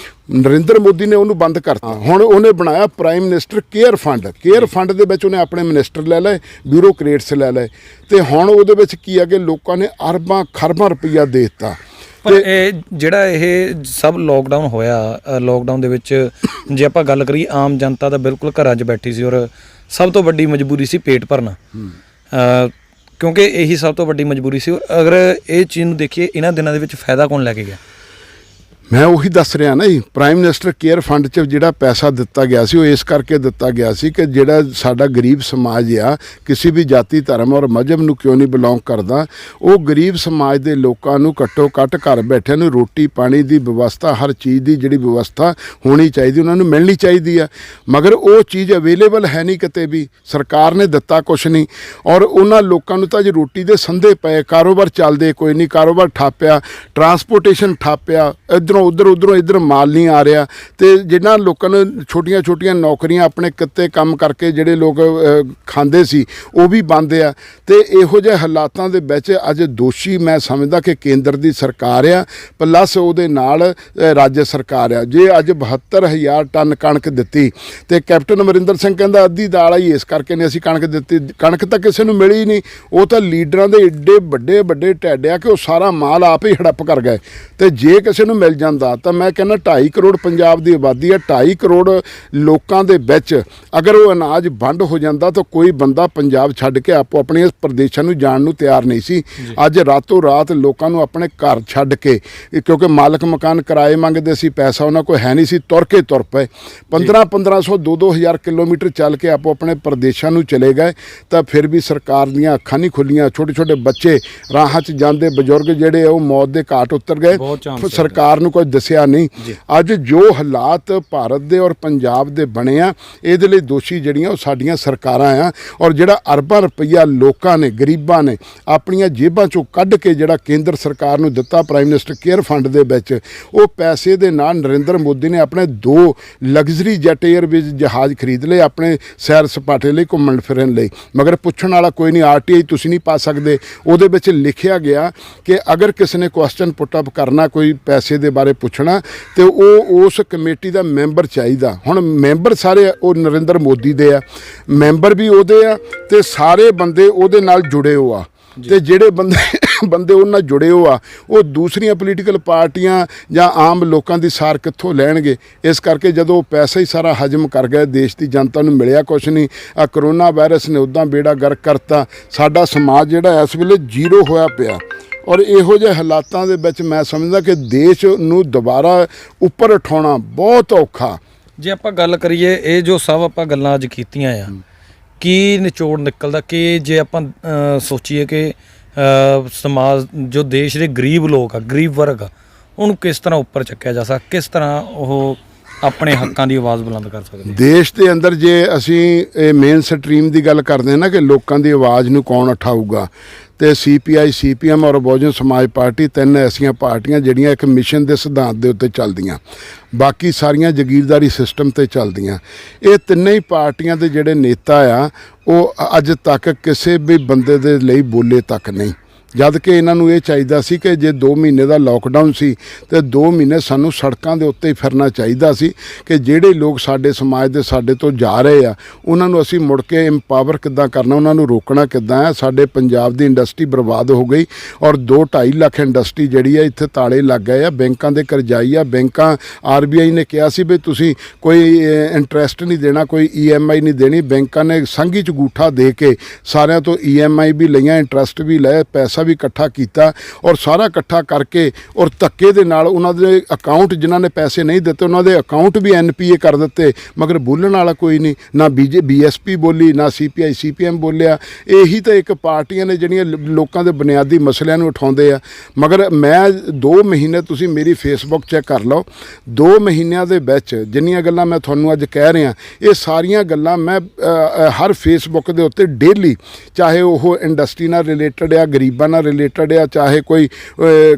ਨਰਿੰਦਰ ਮੋਦੀ ਨੇ ਉਹਨੂੰ ਬੰਦ ਕਰਤਾ। ਹੁਣ ਉਹਨੇ ਬਣਾਇਆ ਪ੍ਰਾਈਮ ਮਿਨਿਸਟਰ ਕੇਅਰ ਫੰਡ ਦੇ ਵਿੱਚ ਉਹਨੇ ਆਪਣੇ ਮਿਨਿਸਟਰ ਲੈ ਲਏ, ਬਿਊਰੋਕਰੇਟਸ ਲੈ ਲਏ ਤੇ ਹੁਣ ਉਹਦੇ ਵਿੱਚ ਕੀ ਆ ਕਿ ਲੋਕਾਂ ਨੇ ਅਰਬਾਂ ਖਰਬਾਂ ਰੁਪਈਆ ਦੇ ਦਿੱਤਾ। ਪਰ ਇਹ ਜਿਹੜਾ ਇਹ ਸਭ ਲੋਕਡਾਊਨ ਹੋਇਆ, ਲੋਕਡਾਊਨ ਦੇ ਵਿੱਚ ਜੇ ਆਪਾਂ ਗੱਲ ਕਰੀਏ ਆਮ ਜਨਤਾ ਤਾਂ ਬਿਲਕੁਲ ਘਰਾਂ 'ਚ ਬੈਠੀ ਸੀ ਔਰ ਸਭ ਤੋਂ ਵੱਡੀ ਮਜਬੂਰੀ ਸੀ ਪੇਟ ਭਰਨਾ, ਕਿਉਂਕਿ ਇਹੀ ਸਭ ਤੋਂ ਵੱਡੀ ਮਜਬੂਰੀ ਸੀ। ਅਗਰ ਇਹ ਚੀਜ਼ ਨੂੰ ਦੇਖੀਏ ਇਹਨਾਂ ਦਿਨਾਂ ਦੇ ਵਿੱਚ ਫਾਇਦਾ ਕੌਣ ਲੈ ਕੇ ਗਿਆ? ਮੈਂ ਉਹੀ ਦੱਸ ਰਿਹਾ ਨਾ ਜੀ, ਪ੍ਰਾਈਮ ਮਿਨਿਸਟਰ ਕੇਅਰ ਫੰਡ 'ਚ ਜਿਹੜਾ ਪੈਸਾ ਦਿੱਤਾ ਗਿਆ ਸੀ ਉਹ ਇਸ ਕਰਕੇ ਦਿੱਤਾ ਗਿਆ ਸੀ ਕਿ ਜਿਹੜਾ ਸਾਡਾ ਗਰੀਬ ਸਮਾਜ ਆ, ਕਿਸੇ ਵੀ ਜਾਤੀ ਧਰਮ ਔਰ ਮਜ਼ਹਬ ਨੂੰ ਕਿਉਂ ਨਹੀਂ ਬਿਲੋਂਗ ਕਰਦਾ, ਉਹ ਗਰੀਬ ਸਮਾਜ ਦੇ ਲੋਕਾਂ ਨੂੰ ਘੱਟੋ ਘੱਟ ਘਰ ਬੈਠਿਆਂ ਨੂੰ ਰੋਟੀ ਪਾਣੀ ਦੀ ਵਿਵਸਥਾ, ਹਰ ਚੀਜ਼ ਦੀ ਜਿਹੜੀ ਵਿਵਸਥਾ ਹੋਣੀ ਚਾਹੀਦੀ, ਉਹਨਾਂ ਨੂੰ ਮਿਲਣੀ ਚਾਹੀਦੀ ਆ। ਮਗਰ ਉਹ ਚੀਜ਼ ਅਵੇਲੇਬਲ ਹੈ ਨਹੀਂ ਕਿਤੇ ਵੀ, ਸਰਕਾਰ ਨੇ ਦਿੱਤਾ ਕੁਛ ਨਹੀਂ ਔਰ ਉਹਨਾਂ ਲੋਕਾਂ ਨੂੰ ਤਾਂ ਜੇ ਰੋਟੀ ਦੇ ਸੰਦੇ ਪਏ, ਕਾਰੋਬਾਰ ਚੱਲਦੇ ਕੋਈ ਨਹੀਂ, ਕਾਰੋਬਾਰ ਠੱਪਿਆ, ਟਰਾਂਸਪੋਰਟੇਸ਼ਨ ਠੱਪਿਆ, ਉਧਰੋਂ ਇੱਧਰ ਮਾਲ ਨਹੀਂ ਆ ਰਿਹਾ ਤੇ ਜਿਹਨਾਂ ਲੋਕਾਂ ਨੂੰ ਛੋਟੀਆਂ ਨੌਕਰੀਆਂ ਆਪਣੇ ਕਿੱਤੇ ਕੰਮ ਕਰਕੇ ਜਿਹੜੇ ਲੋਕ ਖਾਂਦੇ ਸੀ ਉਹ ਵੀ ਬੰਦ ਆ। ਤੇ ਇਹੋ ਜਿਹੇ ਹਾਲਾਤਾਂ ਦੇ ਵਿੱਚ ਅੱਜ ਦੋਸ਼ੀ ਮੈਂ ਸਮਝਦਾ ਕਿ ਕੇਂਦਰ ਦੀ ਸਰਕਾਰ ਆ, ਪਲੱਸ ਉਹਦੇ ਨਾਲ ਰਾਜ ਸਰਕਾਰ ਆ। ਜੇ ਅੱਜ 72,000 ਟਨ ਕਣਕ ਦਿੱਤੀ ਤੇ ਕੈਪਟਨ ਅਮਰਿੰਦਰ ਸਿੰਘ ਕਹਿੰਦਾ ਅੱਧੀ ਦਾਲ ਆਈ ਇਸ ਕਰਕੇ ਨਹੀਂ ਅਸੀਂ ਕਣਕ ਦਿੱਤੀ, ਕਣਕ ਤਾਂ ਕਿਸੇ ਨੂੰ ਮਿਲੀ ਨਹੀਂ। ਉਹ ਤਾਂ ਲੀਡਰਾਂ ਦੇ ਏਡੇ ਵੱਡੇ ਢਿੱਡ ਆ ਕਿ ਉਹ ਸਾਰਾ ਮਾਲ ਆਪ ਹੀ ਹੜੱਪ ਕਰ ਗਏ। ਤੇ ਜੇ ਕਿਸੇ ਨੂੰ ਮਿਲ ਜਾਂਦਾ ਤਾਂ ਮੈਂ ਕਹਿੰਦਾ 2.5 ਕਰੋੜ ਪੰਜਾਬ ਦੀ ਆਬਾਦੀ ਹੈ, 2.5 ਕਰੋੜ ਲੋਕਾਂ ਦੇ ਵਿੱਚ ਅਗਰ ਉਹ ਅਨਾਜ ਵੰਡ ਹੋ ਜਾਂਦਾ ਤਾਂ ਕੋਈ ਬੰਦਾ ਪੰਜਾਬ ਛੱਡ ਕੇ ਆਪੋ ਆਪਣੀਆਂ ਪ੍ਰਦੇਸ਼ਾਂ ਨੂੰ ਜਾਣ ਨੂੰ ਤਿਆਰ ਨਹੀਂ ਸੀ। ਅੱਜ ਰਾਤੋਂ ਰਾਤ ਲੋਕਾਂ ਨੂੰ ਆਪਣੇ ਘਰ ਛੱਡ ਕੇ, ਕਿਉਂਕਿ ਮਾਲਕ ਮਕਾਨ ਕਿਰਾਏ ਮੰਗਦੇ ਸੀ, ਪੈਸਾ ਉਹਨਾਂ ਕੋਲ ਹੈ ਨਹੀਂ ਸੀ, ਤੁਰ ਪਏ 1500 2-2000 ਕਿਲੋਮੀਟਰ ਚੱਲ ਕੇ ਆਪੋ ਆਪਣੇ ਪ੍ਰਦੇਸ਼ਾਂ ਨੂੰ ਚਲੇ ਗਏ। ਤਾਂ ਫਿਰ ਵੀ ਸਰਕਾਰ ਦੀਆਂ ਅੱਖਾਂ ਨਹੀਂ ਖੁੱਲੀਆਂ, ਛੋਟੇ ਬੱਚੇ ਰਾਹਾਂ 'ਚ ਜਾਂਦੇ, ਬਜ਼ੁਰਗ ਜਿਹੜੇ ਉਹ ਮੌਤ ਦੇ ਘਾਟ ਉਤਰ ਗਏ, ਸਰਕਾਰ ਨੂੰ ਕੋਈ ਦੱਸਿਆ ਨਹੀਂ। ਅੱਜ ਜੋ ਹਾਲਾਤ ਭਾਰਤ ਦੇ ਔਰ ਪੰਜਾਬ ਦੇ ਬਣੇ ਆ, ਇਹਦੇ ਲਈ ਦੋਸ਼ੀ ਜਿਹੜੀਆਂ ਉਹ ਸਾਡੀਆਂ ਸਰਕਾਰਾਂ ਆ ਔਰ ਜਿਹੜਾ ਅਰਬਾਂ ਰੁਪਈਆ ਲੋਕਾਂ ਨੇ, ਗਰੀਬਾਂ ਨੇ ਆਪਣੀਆਂ ਜੇਬਾਂ 'ਚੋਂ ਕੱਢ ਕੇ ਜਿਹੜਾ ਕੇਂਦਰ ਸਰਕਾਰ ਨੂੰ ਦਿੱਤਾ ਪ੍ਰਾਈਮ ਮਿਨਿਸਟਰ ਕੇਅਰ ਫੰਡ ਦੇ ਵਿੱਚ, ਉਹ ਪੈਸੇ ਦੇ ਨਾਲ ਨਰਿੰਦਰ ਮੋਦੀ ਨੇ ਆਪਣੇ 2 ਲਗਜ਼ਰੀ ਜੈਟ ਏਅਰਵੇਜ਼ ਜਹਾਜ਼ ਖਰੀਦ ਲਏ ਆਪਣੇ ਸੈਰ ਸਪਾਟੇ ਲਈ, ਘੁੰਮਣ ਫਿਰਨ ਲਈ। ਮਗਰ ਪੁੱਛਣ ਵਾਲਾ ਕੋਈ ਨਹੀਂ, RTI ਤੁਸੀਂ ਨਹੀਂ ਪਾ ਸਕਦੇ। ਉਹਦੇ ਵਿੱਚ ਲਿਖਿਆ ਗਿਆ ਕਿ ਅਗਰ ਕਿਸੇ ਨੇ ਕੁਐਸਚਨ ਪੁੱਟ ਅਪ ਕਰਨਾ, ਕੋਈ ਪੈਸੇ ਦੇ ਬਾਰੇ ਪੁੱਛਣਾ ਤੇ ਉਹ ਉਸ ਕਮੇਟੀ ਦਾ ਮੈਂਬਰ ਚਾਹੀਦਾ। ਹੁਣ ਮੈਂਬਰ ਸਾਰੇ ਉਹ ਨਰਿੰਦਰ ਮੋਦੀ ਦੇ ਆ, ਮੈਂਬਰ ਵੀ ਉਹਦੇ ਆ ਤੇ ਸਾਰੇ ਬੰਦੇ ਉਹਦੇ ਨਾਲ ਜੁੜੇ ਹੋ ਆ ਤੇ ਜਿਹੜੇ ਬੰਦੇ ਉਹਨਾਂ ਨਾਲ ਜੁੜੇ ਹੋ ਆ ਉਹ ਦੂਸਰੀਆਂ ਪੋਲੀਟੀਕਲ ਪਾਰਟੀਆਂ ਜਾਂ ਆਮ ਲੋਕਾਂ ਦੀ ਸਾਰ ਕਿੱਥੋਂ ਲੈਣਗੇ? ਇਸ ਕਰਕੇ ਜਦੋਂ ਪੈਸਾ ਹੀ ਸਾਰਾ ਹਜਮ ਕਰ ਗਏ, ਦੇਸ਼ ਦੀ ਜਨਤਾ ਨੂੰ ਮਿਲਿਆ ਕੁਛ ਨਹੀਂ। ਆ ਕਰੋਨਾ ਵਾਇਰਸ ਨੇ ਉੱਦਾਂ ਬੇੜਾ ਗਰਕ ਕਰਤਾ, ਸਾਡਾ ਸਮਾਜ ਜਿਹੜਾ ਇਸ ਵੇਲੇ ਜ਼ੀਰੋ ਹੋਇਆ ਪਿਆ। ਔਰ ਇਹੋ ਜਿਹੇ ਹਾਲਾਤਾਂ ਦੇ ਵਿੱਚ ਮੈਂ ਸਮਝਦਾ ਕਿ ਦੇਸ਼ ਨੂੰ ਦੁਬਾਰਾ ਉੱਪਰ ਉਠਾਉਣਾ ਬਹੁਤ ਔਖਾ। ਜੇ ਆਪਾਂ ਗੱਲ ਕਰੀਏ ਇਹ ਜੋ ਸਭ ਆਪਾਂ ਗੱਲਾਂ ਅੱਜ ਕੀਤੀਆਂ ਆ, ਕੀ ਨਿਚੋੜ ਨਿਕਲਦਾ ਕਿ ਜੇ ਆਪਾਂ ਸੋਚੀਏ ਕਿ ਸਮਾਜ ਜੋ ਦੇਸ਼ ਦੇ ਗਰੀਬ ਲੋਕ ਆ, ਗਰੀਬ ਵਰਗ ਆ, ਉਹਨੂੰ ਕਿਸ ਤਰ੍ਹਾਂ ਉੱਪਰ ਚੱਕਿਆ ਜਾ ਸਕਦਾ, ਕਿਸ ਤਰ੍ਹਾਂ ਉਹ ਆਪਣੇ ਹੱਕਾਂ ਦੀ ਆਵਾਜ਼ ਬੁਲੰਦ ਕਰ ਸਕਦੇ? ਦੇਸ਼ ਦੇ ਅੰਦਰ ਜੇ ਅਸੀਂ ਇਹ ਮੇਨ ਸਟਰੀਮ ਦੀ ਗੱਲ ਕਰਦੇ ਹਾਂ ਨਾ ਕਿ ਲੋਕਾਂ ਦੀ ਆਵਾਜ਼ ਨੂੰ ਕੌਣ ਉਠਾਊਗਾ, ਤੇ CPI CPM ਔਰ ਬਹੁਜਨ ਸਮਾਜ ਪਾਰਟੀ 3 ਐਸੀਆਂ ਪਾਰਟੀਆਂ ਜਿਹੜੀਆਂ ਇੱਕ ਮਿਸ਼ਨ ਦੇ ਸਿਧਾਂਤ ਦੇ ਉੱਤੇ ਚੱਲਦੀਆਂ, ਬਾਕੀ ਸਾਰੀਆਂ ਜਾਗੀਰਦਾਰੀ ਸਿਸਟਮ ਤੇ ਚੱਲਦੀਆਂ। ਇਹ ਤਿੰਨੇ ਹੀ ਪਾਰਟੀਆਂ ਦੇ ਜਿਹੜੇ ਨੇਤਾ ਆ ਉਹ ਅੱਜ ਤੱਕ ਕਿਸੇ ਵੀ ਬੰਦੇ ਦੇ ਲਈ ਬੋਲੇ ਤੱਕ ਨਹੀਂ, ਜਦ ਕਿ ਇਹਨਾਂ ਨੂੰ ਇਹ ਚਾਹੀਦਾ ਸੀ ਕਿ ਜੇ 2 ਮਹੀਨੇ ਦਾ ਲੋਕਡਾਊਨ ਸੀ ਤੇ 2 ਮਹੀਨੇ ਸਾਨੂੰ ਸੜਕਾਂ ਦੇ ਉੱਤੇ ਹੀ ਫਿਰਨਾ ਚਾਹੀਦਾ ਸੀ ਕਿ ਜਿਹੜੇ ਲੋਕ ਸਾਡੇ ਸਮਾਜ ਦੇ ਸਾਡੇ ਤੋਂ ਜਾ ਰਹੇ ਆ ਉਹਨਾਂ ਨੂੰ ਅਸੀਂ ਮੁੜ ਕੇ ਇੰਪਾਵਰ ਕਿੱਦਾਂ ਕਰਨਾ, ਉਹਨਾਂ ਨੂੰ ਰੋਕਣਾ ਕਿੱਦਾਂ ਹੈ। ਸਾਡੇ ਪੰਜਾਬ ਦੀ ਇੰਡਸਟਰੀ ਬਰਬਾਦ ਹੋ ਗਈ ਔਰ 2-2.5 ਲੱਖ ਇੰਡਸਟਰੀ ਜਿਹੜੀ ਆ ਇੱਥੇ ਤਾਲੇ ਲੱਗ ਗਏ ਆ, ਬੈਂਕਾਂ ਦੇ ਕਰਜ਼ਾਈ ਆ। ਬੈਂਕਾਂ RBI ਨੇ ਕਿਹਾ ਸੀ ਵੀ ਤੁਸੀਂ ਕੋਈ ਇੰਟਰਸਟ ਨਹੀਂ ਦੇਣਾ, ਕੋਈ EMI ਨਹੀਂ ਦੇਣੀ। ਬੈਂਕਾਂ ਨੇ ਸੰਘੀ 'ਚ ਗੂਠਾ ਦੇ ਕੇ ਸਾਰਿਆਂ ਤੋਂ EMI ਵੀ ਲਈਆਂ, ਇੰਟਰਸਟ ਵੀ ਲਏ, ਪੈਸਾ ਵੀ ਇਕੱਠਾ ਕੀਤਾ ਔਰ ਸਾਰਾ ਇਕੱਠਾ ਕਰਕੇ ਔਰ ਧੱਕੇ ਦੇ ਨਾਲ ਉਹਨਾਂ ਦੇ ਅਕਾਊਂਟ, ਜਿਨ੍ਹਾਂ ਨੇ ਪੈਸੇ ਨਹੀਂ ਦਿੱਤੇ ਉਹਨਾਂ ਦੇ ਅਕਾਊਂਟ ਵੀ NPA ਕਰ ਦਿੱਤੇ। ਮਗਰ ਬੋਲਣ ਵਾਲਾ ਕੋਈ ਨਹੀਂ, ਨਾ BSP ਬੋਲੀ, ਨਾ CPI CPM ਬੋਲਿਆ। ਇਹੀ ਤਾਂ ਇੱਕ ਪਾਰਟੀਆਂ ਨੇ ਜਿਹੜੀਆਂ ਲੋਕਾਂ ਦੇ ਬੁਨਿਆਦੀ ਮਸਲਿਆਂ ਨੂੰ ਉਠਾਉਂਦੇ ਆ। ਮਗਰ ਮੈਂ 2 ਮਹੀਨੇ, ਤੁਸੀਂ ਮੇਰੀ ਫੇਸਬੁੱਕ ਚੈੱਕ ਕਰ ਲਓ, 2 ਮਹੀਨਿਆਂ ਦੇ ਵਿੱਚ ਜਿੰਨੀਆਂ ਗੱਲਾਂ ਮੈਂ ਤੁਹਾਨੂੰ ਅੱਜ ਕਹਿ ਰਿਹਾ, ਇਹ ਸਾਰੀਆਂ ਗੱਲਾਂ ਮੈਂ ਹਰ ਫੇਸਬੁੱਕ ਦੇ ਉੱਤੇ ਡੇਲੀ, ਚਾਹੇ ਉਹ ਇੰਡਸਟਰੀ ਨਾਲ ਰਿਲੇਟਡ ਆ, ਗਰੀਬਾਂ ਨਾਲ ਰਿਲੇਟਡ ਆ, ਚਾਹੇ ਕੋਈ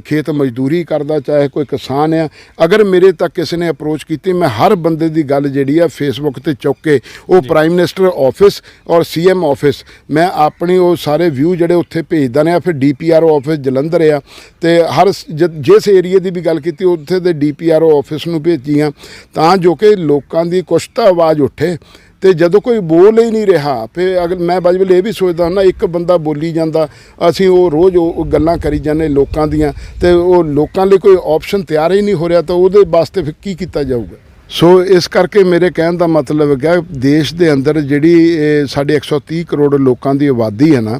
ਖੇਤ ਮਜ਼ਦੂਰੀ ਕਰਦਾ, ਚਾਹੇ ਕੋਈ ਕਿਸਾਨ ਆ, ਅਗਰ ਮੇਰੇ ਤੱਕ ਕਿਸੇ ਨੇ ਅਪਰੋਚ ਕੀਤੀ, ਮੈਂ ਹਰ ਬੰਦੇ ਦੀ ਗੱਲ ਜਿਹੜੀ ਆ ਫੇਸਬੁੱਕ ਤੇ ਚੁੱਕ ਕੇ ਉਹ ਪ੍ਰਾਈਮ ਮਿਨਿਸਟਰ ਆਫਿਸ ਔਰ CM ਆਫਿਸ, ਮੈਂ ਆਪਣੀ ਉਹ ਸਾਰੇ ਵਿਊ ਜਿਹੜੇ ਉੱਥੇ ਭੇਜਦਾ ਨੇ। ਫਿਰ DPRO ਆਫਿਸ ਜਲੰਧਰ ਆ, ਤੇ ਹਰ ਜਿਸ ਏਰੀਏ ਦੀ ਵੀ ਗੱਲ ਕੀਤੀ ਉੱਥੇ ਦੇ DPRO ਆਫਿਸ ਨੂੰ ਭੇਜੀਆਂ, ਤਾਂ ਜੋ ਕਿ ਲੋਕਾਂ ਦੀ ਕੁਛ ਤਾਂ ਆਵਾਜ਼ ਉੱਠੇ। ਤੇ ਜਦੋਂ ਕੋਈ ਬੋਲ ਹੀ ਨਹੀਂ ਰਿਹਾ, ਫਿਰ ਅਗਰ ਮੈਂ ਬਾਜਵਲ ਇਹ ਵੀ ਸੋਚਦਾ ਹੁੰਦਾ, ਇੱਕ ਬੰਦਾ ਬੋਲੀ ਜਾਂਦਾ, ਅਸੀਂ ਉਹ ਰੋਜ਼ ਉਹ ਗੱਲਾਂ ਕਰੀ ਜਾਂਦੇ ਲੋਕਾਂ ਦੀਆਂ, ਤੇ ਉਹ ਲੋਕਾਂ ਲਈ ਕੋਈ ਆਪਸ਼ਨ ਤਿਆਰ ਹੀ ਨਹੀਂ ਹੋ ਰਿਹਾ, ਤਾਂ ਉਹਦੇ ਵਾਸਤੇ ਫਿਰ ਕੀ ਕੀਤਾ ਜਾਊਗਾ? ਸੋ ਇਸ ਕਰਕੇ ਮੇਰੇ ਕਹਿਣ ਦਾ ਮਤਲਬ ਹੈ ਦੇਸ਼ ਦੇ ਅੰਦਰ ਜਿਹੜੀ ਸਾਡੇ 130 ਕਰੋੜ ਲੋਕਾਂ ਦੀ ਆਬਾਦੀ ਹੈ ਨਾ,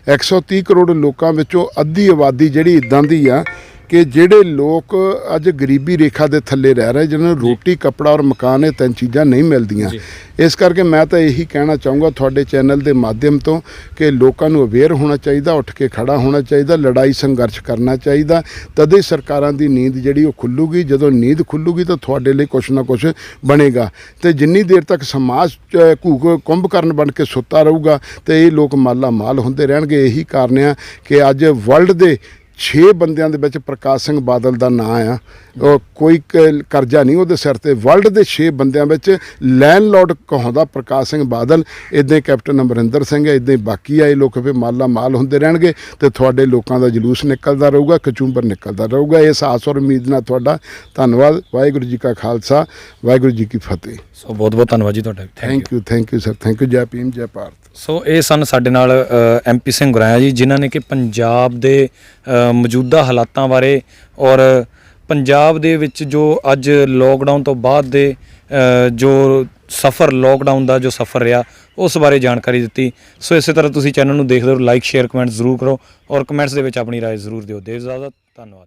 130 ਕਰੋੜ ਲੋਕਾਂ ਵਿੱਚੋਂ ਅੱਧੀ ਆਬਾਦੀ ਜਿਹੜੀ ਇੱਦਾਂ ਦੀ ਆ ਕਿ ਜਿਹੜੇ ਲੋਕ ਅੱਜ ਗਰੀਬੀ ਰੇਖਾ ਦੇ ਥੱਲੇ ਰਹਿ ਰਹੇ, ਜਿਹਨਾਂ ਨੂੰ ਰੋਟੀ, ਕੱਪੜਾ ਔਰ ਮਕਾਨ, ਇਹ 3 ਚੀਜ਼ਾਂ ਨਹੀਂ ਮਿਲਦੀਆਂ। ਇਸ ਕਰਕੇ ਮੈਂ ਤਾਂ ਇਹੀ ਕਹਿਣਾ ਚਾਹੂੰਗਾ ਤੁਹਾਡੇ ਚੈਨਲ ਦੇ ਮਾਧਿਅਮ ਤੋਂ ਕਿ ਲੋਕਾਂ ਨੂੰ ਅਵੇਅਰ ਹੋਣਾ ਚਾਹੀਦਾ, ਉੱਠ ਕੇ ਖੜਾ ਹੋਣਾ ਚਾਹੀਦਾ, ਲੜਾਈ ਸੰਘਰਸ਼ ਕਰਨਾ ਚਾਹੀਦਾ। ਤਦ ਹੀ ਸਰਕਾਰਾਂ ਦੀ ਨੀਂਦ ਜਿਹੜੀ ਉਹ ਖੁੱਲੂਗੀ। ਜਦੋਂ ਨੀਂਦ ਖੁੱਲੂਗੀ ਤਾਂ ਤੁਹਾਡੇ ਲਈ ਕੁਛ ਨਾ ਕੁਛ ਬਣੇਗਾ। ਤੇ ਜਿੰਨੀ ਦੇਰ ਤੱਕ ਸਮਾਜ ਕੁੰਭਕਰਨ ਬਣ ਕੇ ਸੁੱਤਾ ਰਹੂਗਾ ਤੇ ਇਹ ਲੋਕ ਮਾਲਾ ਮਾਲ ਹੁੰਦੇ ਰਹਿਣਗੇ। ਇਹੀ ਕਾਰਨ ਆ ਕਿ ਅੱਜ ਵਰਲਡ ਦੇ 6 ਬੰਦਿਆਂ ਦੇ ਵਿੱਚ ਪ੍ਰਕਾਸ਼ ਸਿੰਘ ਬਾਦਲ ਦਾ ਨਾਂ ਆ, ਉਹ ਕੋਈ ਕਰਜ਼ਾ ਨਹੀਂ ਉਹਦੇ ਸਿਰ ਤੇ। ਵਰਲਡ ਦੇ 6 ਬੰਦਿਆਂ ਵਿੱਚ ਲੈਂਡਲੋਰਡ ਕਹਾਉਂਦਾ ਪ੍ਰਕਾਸ਼ ਸਿੰਘ ਬਾਦਲ, ਇੱਦਾਂ ਹੀ ਕੈਪਟਨ ਅਮਰਿੰਦਰ ਸਿੰਘ ਹੈ, ਇੱਦਾਂ ਹੀ ਬਾਕੀ ਆਏ ਲੋਕ ਫਿਰ ਮਾਲਾ ਮਾਲ ਹੁੰਦੇ ਰਹਿਣਗੇ ਤੇ ਤੁਹਾਡੇ ਲੋਕਾਂ ਦਾ ਜਲੂਸ ਨਿਕਲਦਾ ਰਹੂਗਾ, ਕਚੂੰਬਰ ਨਿਕਲਦਾ ਰਹੂਗਾ। ਇਸ ਆਸ ਔਰ ਉਮੀਦ ਨਾਲ ਤੁਹਾਡਾ ਧੰਨਵਾਦ। ਵਾਹਿਗੁਰੂ ਜੀ ਕਾ ਖਾਲਸਾ, ਵਾਹਿਗੁਰੂ ਜੀ ਕੀ ਫਤਿਹ। ਸੋ ਬਹੁਤ ਬਹੁਤ ਧੰਨਵਾਦ ਜੀ ਤੁਹਾਡਾ। Thank you sir, thank you. ਜੈ ਭੀਮ, ਜੈ ਭਾਰਤ। ਸੋ ਇਹ ਸਨ ਸਾਡੇ ਨਾਲ MP ਸਿੰਘ ਗੁਰਾਇਆ ਜੀ, ਜਿਨ੍ਹਾਂ ਨੇ ਕਿ ਪੰਜਾਬ ਦੇ ਮੌਜੂਦਾ ਹਾਲਾਤਾਂ ਬਾਰੇ ਔਰ ਪੰਜਾਬ ਦੇ ਵਿੱਚ ਜੋ ਅੱਜ ਲੋਕਡਾਊਨ ਤੋਂ ਬਾਅਦ ਦੇ ਜੋ ਸਫ਼ਰ, ਲੋਕਡਾਊਨ ਦਾ ਜੋ ਸਫ਼ਰ ਰਿਹਾ, ਉਸ ਬਾਰੇ ਜਾਣਕਾਰੀ ਦਿੱਤੀ। ਸੋ ਇਸੇ ਤਰ੍ਹਾਂ ਤੁਸੀਂ ਚੈਨਲ ਨੂੰ ਦੇਖਦੇ ਰਹੋ, ਲਾਈਕ, ਸ਼ੇਅਰ, ਕਮੈਂਟ ਜ਼ਰੂਰ ਕਰੋ ਔਰ ਕਮੈਂਟਸ ਦੇ ਵਿੱਚ ਆਪਣੀ ਰਾਏ ਜ਼ਰੂਰ ਦਿਓ। ਦੇਵ ਇਜਾਜ਼ਤ, ਧੰਨਵਾਦ।